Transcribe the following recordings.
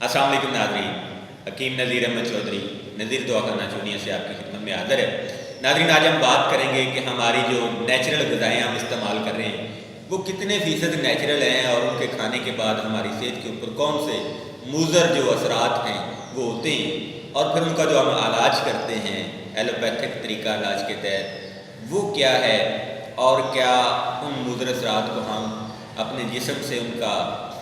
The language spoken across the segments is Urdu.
السلام علیکم ناظرین، حکیم نذیر احمد چودھری نذیر دعاخانہ چونیا سے آپ کی خدمت میں حاضر ہے۔ ناظرین، آج ہم بات کریں گے کہ ہماری جو نیچرل غذائیں ہم استعمال کر رہے ہیں وہ کتنے فیصد نیچرل ہیں، اور ان کے کھانے کے بعد ہماری صحت کے اوپر کون سے مضر جو اثرات ہیں وہ ہوتے ہیں، اور پھر ان کا جو ہم علاج کرتے ہیں ایلوپیتھک طریقہ علاج کے تحت وہ کیا ہے، اور کیا ان مضر اثرات کو ہم اپنے جسم سے ان کا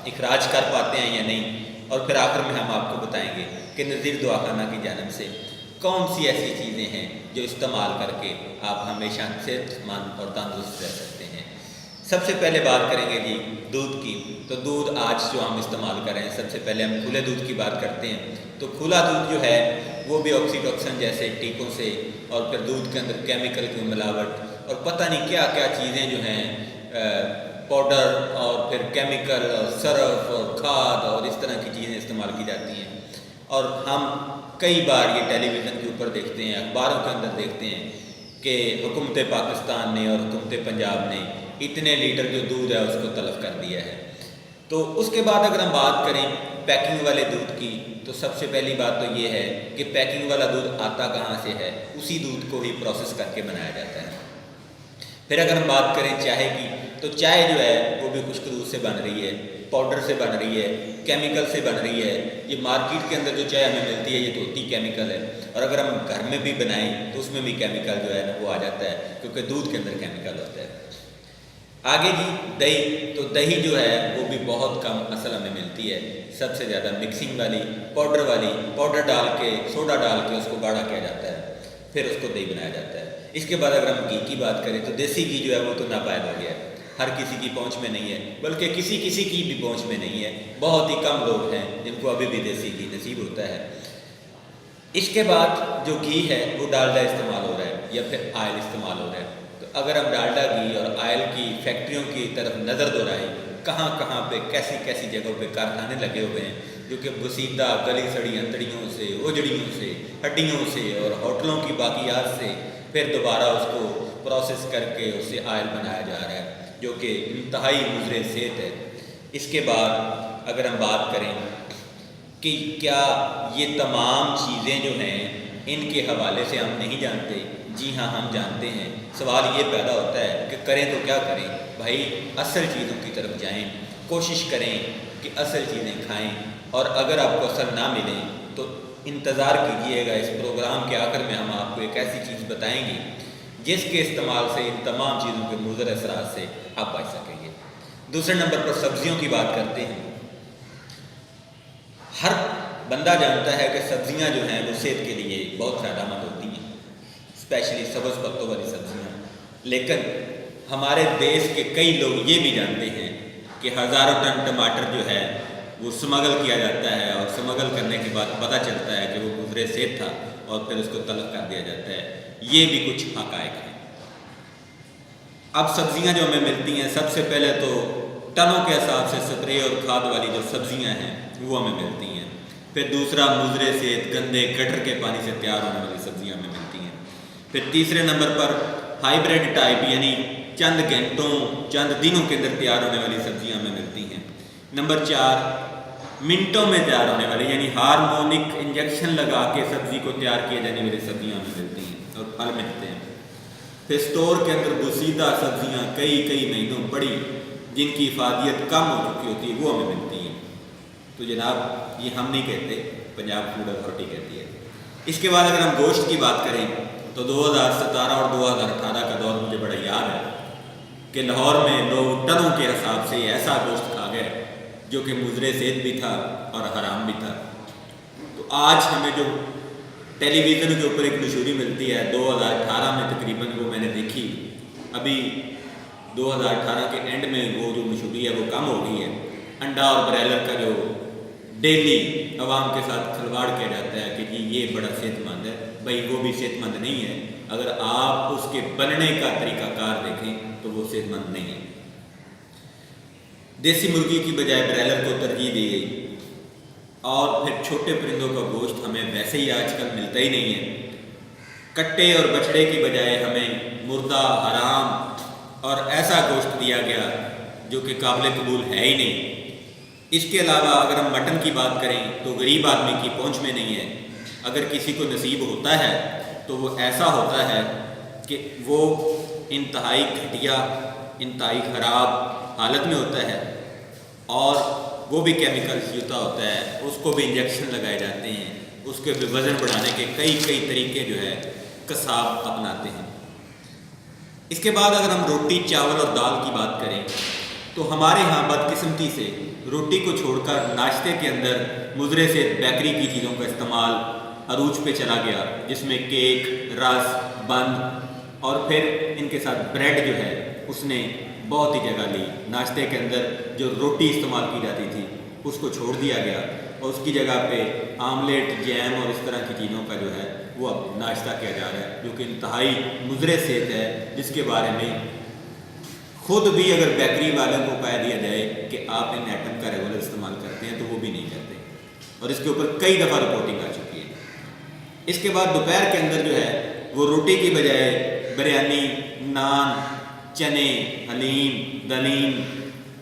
اخراج کر پاتے ہیں یا نہیں، اور پھر آخر میں ہم آپ کو بتائیں گے کہ نذیر دعاخانہ کی جانب سے کون سی ایسی چیزیں ہیں جو استعمال کر کے آپ ہمیشہ صحت مند اور تندرست رہ سکتے ہیں۔ سب سے پہلے بات کریں گے جی دودھ کی۔ تو دودھ آج جو ہم استعمال کر رہے ہیں، سب سے پہلے ہم کھلے دودھ کی بات کرتے ہیں۔ تو کھلا دودھ جو ہے وہ بھی آکسیٹوکسن جیسے ٹیکوں سے، اور پھر دودھ کے اندر کیمیکل کی ملاوٹ اور پتہ نہیں کیا کیا چیزیں جو ہیں، پاؤڈر اور پھر کیمیکل اور سرف اور کھاد اور اس طرح کی چیزیں استعمال کی جاتی ہیں، اور ہم کئی بار یہ ٹیلی ویژن کے اوپر دیکھتے ہیں، اخباروں کے اندر دیکھتے ہیں کہ حکومت پاکستان نے اور حکومت پنجاب نے اتنے لیٹر جو دودھ ہے اس کو تلف کر دیا ہے۔ تو اس کے بعد اگر ہم بات کریں پیکنگ والے دودھ کی، تو سب سے پہلی بات تو یہ ہے کہ پیکنگ والا دودھ آتا کہاں سے ہے؟ اسی دودھ کو ہی پروسیس کر کے بنایا جاتا ہے۔ پھر اگر ہم بات کریں چائے کی، تو چائے جو ہے وہ بھی خشک دودھ سے بن رہی ہے، پاؤڈر سے بن رہی ہے، کیمیکل سے بن رہی ہے۔ یہ مارکیٹ کے اندر جو چائے ہمیں ملتی ہے یہ تو ہوتی کیمیکل ہے، اور اگر ہم گھر میں بھی بنائیں تو اس میں بھی کیمیکل جو ہے نا وہ آ جاتا ہے، کیونکہ دودھ کے اندر کیمیکل ہوتا ہے۔ آگے جی دہی، تو دہی جو ہے وہ بھی بہت کم اصل ہمیں ملتی ہے، سب سے زیادہ مکسنگ والی پاؤڈر ڈال کے سوڈا ڈال کے اس کو گاڑھا کیا جاتا ہے، پھر اس کو دہی بنایا جاتا ہے۔ اس کے بعد اگر ہم گھی کی بات کریں تو دیسی گھی جو ہے وہ تو ناپائید ہو گیا ہے، ہر کسی کی پہنچ میں نہیں ہے، بلکہ کسی کی بھی پہنچ میں نہیں ہے، بہت ہی کم لوگ ہیں جن کو ابھی بھی دیسی گھی نصیب ہوتا ہے۔ اس کے بعد جو گھی ہے وہ ڈالڈا استعمال ہو رہا ہے یا پھر آئل استعمال ہو رہا ہے۔ تو اگر ہم ڈالڈا گھی اور آئل کی فیکٹریوں کی طرف نظر دوڑائیں، کہاں کہاں پہ کیسی کیسی جگہوں پہ کارخانے لگے ہوئے ہیں جو کہ بسیدہ گلی سڑی انتڑیوں سے، اجڑیوں سے، ہڈیوں سے اور ہوٹلوں کی باقیات سے پھر دوبارہ اس کو پروسیس کر کے اس سے آئل بنایا جا رہا ہے، جو کہ انتہائی مضر صحت ہے۔ اس کے بعد اگر ہم بات کریں کہ کیا یہ تمام چیزیں جو ہیں ان کے حوالے سے ہم نہیں جانتے؟ جی ہاں، ہم جانتے ہیں۔ سوال یہ پیدا ہوتا ہے کہ کریں تو کیا کریں؟ بھائی اصل چیزوں کی طرف جائیں، کوشش کریں کہ اصل چیزیں کھائیں، اور اگر آپ کو اصل نہ ملیں تو انتظار کیجئے گا، اس پروگرام کے آخر میں ہم آپ کو ایک ایسی چیز بتائیں گے جس کے استعمال سے ان تمام چیزوں کے مضر اثرات سے آپ بچ سکیں گے۔ دوسرے نمبر پر سبزیوں کی بات کرتے ہیں۔ ہر بندہ جانتا ہے کہ سبزیاں جو ہیں وہ صحت کے لیے بہت فائدہ مند ہوتی ہیں، اسپیشلی سبز پتوں والی سبزیاں، لیکن ہمارے دیش کے کئی لوگ یہ بھی جانتے ہیں کہ ہزاروں ٹن ٹماٹر جو ہے وہ سمگل کیا جاتا ہے، اور سمگل کرنے کے بعد پتہ چلتا ہے کہ وہ مضر صحت تھا اور پھر اس کو تلف کر دیا جاتا ہے۔ یہ بھی کچھ حقائق ہیں۔ اب سبزیاں جو ہمیں ملتی ہیں، سب سے پہلے تو ٹنوں کے حساب سے سپرے اور کھاد والی جو سبزیاں ہیں وہ ہمیں ملتی ہیں۔ پھر دوسرا مضر صحت گندے گٹر کے پانی سے تیار ہونے والی سبزیاں ہمیں ملتی ہیں۔ پھر تیسرے نمبر پر ہائی بریڈ ٹائپ، یعنی چند گھنٹوں چند دنوں کے اندر تیار ہونے والی سبزیاں ہمیں ملتی ہیں۔ نمبر 4 منٹوں میں تیار ہونے والی، یعنی ہارمونک انجیکشن لگا کے سبزی کو تیار کیے جانے والی سبزیاں ہمیں ملتی ہیں اور پھل ملتے ہیں۔ پھر اسٹور کے اندر بسیدہ سبزیاں کئی مہینوں بڑی، جن کی افادیت کم ہو چکی ہوتی ہے، وہ ہمیں ملتی ہیں۔ تو جناب یہ ہم نہیں کہتے، پنجاب فوڈ اتھارٹی کہتی ہے۔ اس کے بعد اگر ہم گوشت کی بات کریں تو 2017 اور 2018 کا دور مجھے بڑا یاد ہے کہ لاہور میں لوگ ٹنوں کے حساب سے ایسا گوشت کھا گئے جو کہ مضر صحت بھی تھا اور حرام بھی تھا۔ تو آج ہمیں جو ٹیلی ویژن کے اوپر ایک مشہوری ملتی ہے 2018 میں تقریباً، وہ میں نے دیکھی، ابھی 2018 کے اینڈ میں وہ جو مشہوری ہے وہ کم ہو گئی ہے۔ انڈا اور برائلر کا جو ڈیلی عوام کے ساتھ کھلواڑ کیا جاتا ہے کہ جی یہ بڑا صحت مند ہے، بھائی وہ بھی صحت مند نہیں ہے۔ اگر آپ اس کے بننے کا طریقہ کار دیکھیں تو وہ صحت مند نہیں ہے۔ دیسی مرغی کی بجائے برائلر کو ترجیح دی گئی، اور پھر چھوٹے پرندوں کا گوشت ہمیں ویسے ہی آج کل ملتا ہی نہیں ہے۔ کٹے اور بچڑے کی بجائے ہمیں مردہ، حرام اور ایسا گوشت دیا گیا جو کہ قابل قبول ہے ہی نہیں۔ اس کے علاوہ اگر ہم مٹن کی بات کریں تو غریب آدمی کی پہنچ میں نہیں ہے. اگر کسی کو نصیب ہوتا ہے تو وہ ایسا ہوتا ہے کہ وہ انتہائی گھٹیا، انتہائی خراب حالت میں ہوتا ہے، اور وہ بھی کیمیکلز یوتا ہوتا ہے، اس کو بھی انجیکشن لگائے جاتے ہیں، اس کے بھی وزن بڑھانے کے کئی طریقے جو ہے قصاب اپناتے ہیں. اس کے بعد اگر ہم روٹی، چاول اور دال کی بات کریں تو ہمارے ہاں بدقسمتی سے روٹی کو چھوڑ کر ناشتے کے اندر مضرے سے بیکری کی چیزوں کا استعمال عروج پہ چلا گیا، جس میں کیک، رس، بند اور پھر ان کے ساتھ بریڈ جو ہے اس نے بہت ہی جگہ لی. ناشتے کے اندر جو روٹی استعمال کی جاتی تھی اس کو چھوڑ دیا گیا اور اس کی جگہ پہ آملیٹ، جیم اور اس طرح کی چیزوں کا جو ہے وہ اب ناشتہ کیا جا رہا ہے، جو کہ انتہائی مضر صحت ہے، جس کے بارے میں خود بھی اگر بیکری والوں کو کہہ دیا جائے کہ آپ ان ایٹم کا ریگولر استعمال کرتے ہیں تو وہ بھی نہیں کرتے، اور اس کے اوپر کئی دفعہ رپورٹنگ آ چکی ہے. اس کے بعد دوپہر کے اندر جو ہے وہ روٹی کی بجائے بریانی، نان، چنے، حلیم، دلیم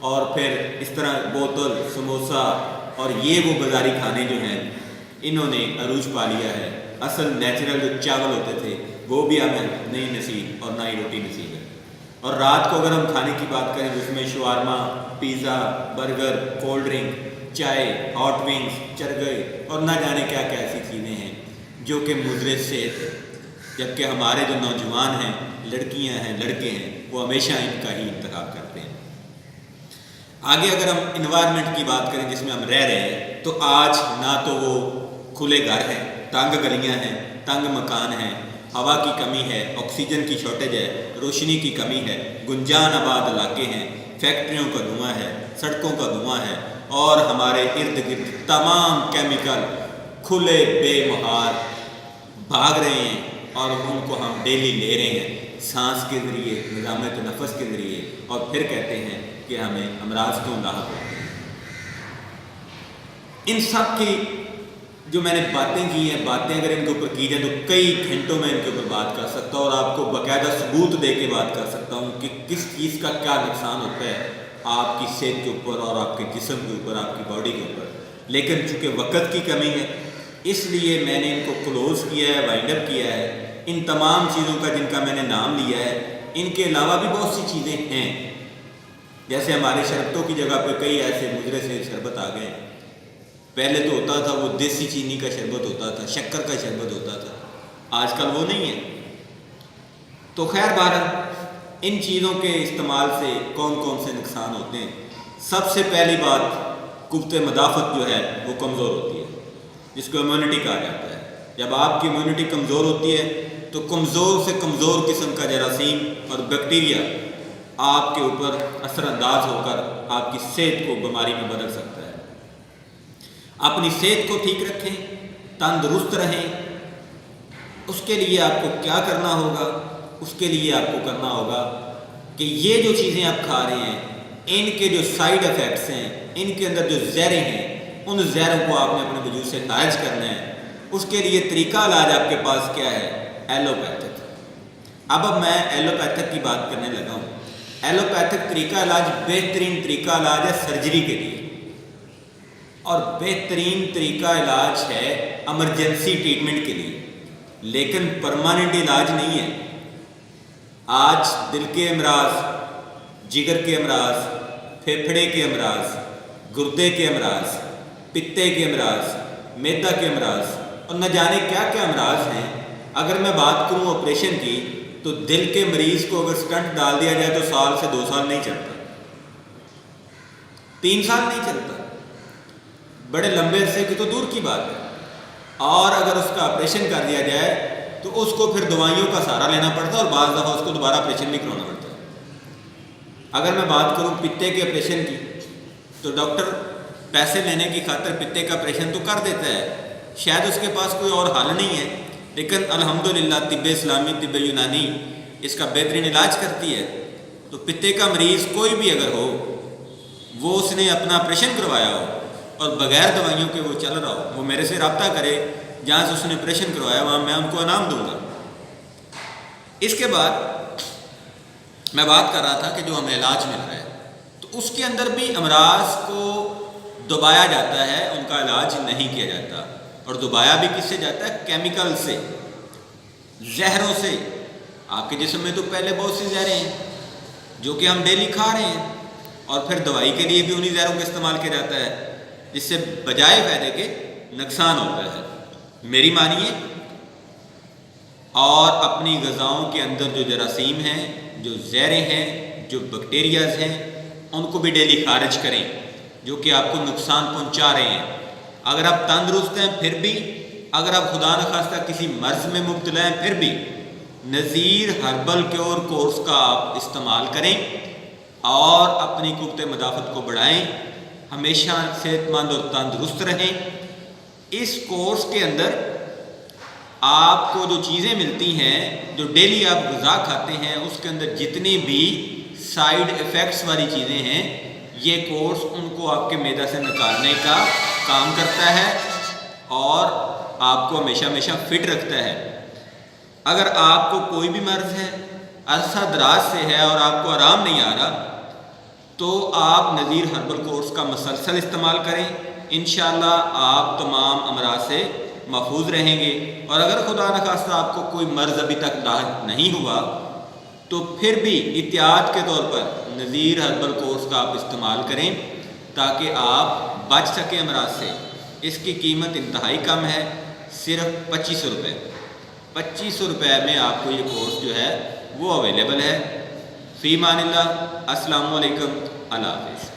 اور پھر اس طرح بوتل، سموسہ اور یہ وہ بازاری کھانے جو ہیں انہوں نے عروج پا لیا ہے. اصل نیچرل جو چاول ہوتے تھے وہ بھی ہمیں نہیں نصیب اور نہ ہی روٹی نصیب ہے. اور رات کو اگر ہم کھانے کی بات کریں جس میں شوارما، پیزا، برگر، کولڈ ڈرنک، چائے، ہاٹ ونگز، چرگے اور نہ جانے کیا کیا ایسی چیزیں ہیں جو کہ مضر صحت ہے، جبکہ ہمارے جو نوجوان ہیں، لڑکیاں ہیں، لڑکے ہیں، وہ ہمیشہ ان کا ہی انتخاب کرتے ہیں. آگے اگر ہم انوائرمنٹ کی بات کریں جس میں ہم رہ رہے ہیں تو آج نہ تو وہ کھلے گھر ہیں، تنگ گلیاں ہیں، تنگ مکان ہیں، ہوا کی کمی ہے، آکسیجن کی شارٹیج ہے، روشنی کی کمی ہے، گنجان آباد علاقے ہیں، فیکٹریوں کا دھواں ہے، سڑکوں کا دھواں ہے، اور ہمارے ارد گرد تمام کیمیکل کھلے بے مہار بھاگ رہے ہیں اور ان کو ہم ڈیلی لے رہے ہیں سانس کے ذریعے، نظام تنفس کے ذریعے، اور پھر کہتے ہیں کہ ہمیں امراض کیوں لاحق ہوتے ہیں. ان سب کی جو میں نے باتیں کی ہیں، باتیں اگر ان کے اوپر کی جائیں تو کئی گھنٹوں میں ان کے اوپر بات کر سکتا ہوں اور آپ کو باقاعدہ ثبوت دے کے بات کر سکتا ہوں کہ کس چیز کا کیا نقصان ہوتا ہے آپ کی صحت کے اوپر اور آپ کے جسم کے اوپر، آپ کی باڈی کے اوپر. لیکن چونکہ وقت کی کمی ہے اس لیے میں نے ان کو کلوز کیا ہے، وائنڈ اپ کیا ہے. ان تمام چیزوں کا جن کا میں نے نام لیا ہے، ان کے علاوہ بھی بہت سی چیزیں ہیں، جیسے ہمارے شربتوں کی جگہ پہ کئی ایسے مضر سے شربت آ گئے ہیں. پہلے تو ہوتا تھا وہ دیسی چینی کا شربت ہوتا تھا، شکر کا شربت ہوتا تھا، آج کل وہ نہیں ہے. تو خیر بہرحال ان چیزوں کے استعمال سے کون کون سے نقصان ہوتے ہیں. سب سے پہلی بات، قوت مدافعت جو ہے وہ کمزور ہوتی ہے، جس کو امیونٹی کہا جاتا ہے. جب آپ کی امیونٹی کمزور ہوتی ہے تو کمزور سے کمزور قسم کا جراثیم اور بیکٹیریا آپ کے اوپر اثر انداز ہو کر آپ کی صحت کو بیماری میں بدل سکتا ہے. اپنی صحت کو ٹھیک رکھیں، تندرست رہیں. اس کے لیے آپ کو کیا کرنا ہوگا؟ اس کے لیے آپ کو کرنا ہوگا کہ یہ جو چیزیں آپ کھا رہے ہیں ان کے جو سائیڈ افیکٹس ہیں، ان کے اندر جو زہریں ہیں، ان زہروں کو آپ نے اپنے وجود سے خارج کرنا ہے. اس کے لیے طریقہ علاج آپ کے پاس کیا ہے؟ ایلوپیتھک. اب میں ایلوپیتھک کی بات کرنے لگا ہوں. ایلوپیتھک طریقہ علاج بہترین طریقہ علاج ہے سرجری کے لیے، اور بہترین طریقہ علاج ہے ایمرجنسی ٹریٹمنٹ کے لیے، لیکن پرماننٹ علاج نہیں ہے. آج دل کے امراض، جگر کے امراض، پھیپھڑے کے امراض، گردے کے امراض، پتے کے امراض، معدہ کے امراض اور نہ جانے کیا کیا امراض ہیں. اگر میں بات کروں آپریشن کی تو دل کے مریض کو اگر سٹنٹ ڈال دیا جائے تو سال سے 2 سال نہیں چلتا، 3 سال نہیں چلتا، بڑے لمبے عرصے کی تو دور کی بات ہے. اور اگر اس کا آپریشن کر دیا جائے تو اس کو پھر دوائیوں کا سہارا لینا پڑتا ہے اور بعض دفعہ اس کو دوبارہ آپریشن بھی کروانا پڑتا ہے. اگر میں بات کروں پتے کے آپریشن کی تو ڈاکٹر پیسے لینے کی خاطر پتے کا آپریشن تو کر دیتا ہے، شاید اس کے پاس کوئی اور حل نہیں ہے، لیکن الحمدللہ طب اسلامی، طب یونانی اس کا بہترین علاج کرتی ہے. تو پتے کا مریض کوئی بھی اگر ہو، وہ اس نے اپنا آپریشن کروایا ہو اور بغیر دوائیوں کے وہ چل رہا ہو، وہ میرے سے رابطہ کرے، جہاں سے اس نے آپریشن کروایا وہاں میں ان کو انعام دوں گا. اس کے بعد میں بات کر رہا تھا کہ جو ہمیں علاج مل رہا ہے تو اس کے اندر بھی امراض کو دبایا جاتا ہے، ان کا علاج نہیں کیا جاتا۔ اور دبایا بھی کس سے جاتا ہے؟ کیمیکل سے، زہروں سے۔ آپ کے جسم میں تو پہلے بہت سی زہریں ہیں جو کہ ہم ڈیلی کھا رہے ہیں، اور پھر دوائی کے لیے بھی انہی زہروں کا استعمال کیا جاتا ہے، جس سے بجائے فائدے کے نقصان ہوتا ہے۔ میری مانیے، اور اپنی غذاؤں کے اندر جو جراثیم ہیں، جو زہریں ہیں، جو بیکٹیریاز ہیں، ان کو بھی ڈیلی خارج کریں جو کہ آپ کو نقصان پہنچا رہے ہیں۔ اگر آپ تندرست ہیں پھر بھی، اگر آپ خدا نخواستہ کسی مرض میں مبتلا ہیں پھر بھی، نذیر ہربل کیور کورس کا آپ استعمال کریں اور اپنی قوت مدافعت کو بڑھائیں، ہمیشہ صحت مند اور تندرست رہیں۔ اس کورس کے اندر آپ کو جو چیزیں ملتی ہیں، جو ڈیلی آپ غذا کھاتے ہیں، اس کے اندر جتنی بھی سائیڈ ایفیکٹس والی چیزیں ہیں، یہ کورس ان کو آپ کے معدہ سے نکالنے کا کام کرتا ہے اور آپ کو ہمیشہ فٹ رکھتا ہے۔ اگر آپ کو کوئی بھی مرض ہے، عرصہ دراز سے ہے اور آپ کو آرام نہیں آ رہا، تو آپ نذیر ہربل کورس کا مسلسل استعمال کریں، انشاءاللہ آپ تمام امراض سے محفوظ رہیں گے۔ اور اگر خدا نخواستہ آپ کو کوئی مرض ابھی تک لاحق نہیں ہوا، تو پھر بھی احتیاط کے طور پر نذیر ہربل کورس کا آپ استعمال کریں تاکہ آپ بچ سکیں امراض سے۔ اس کی قیمت انتہائی کم ہے، صرف 2500 روپے۔ 2500 روپے میں آپ کو یہ کورس جو ہے وہ اویلیبل ہے۔ فی امان اللہ، السلام علیکم، اللہ حافظ۔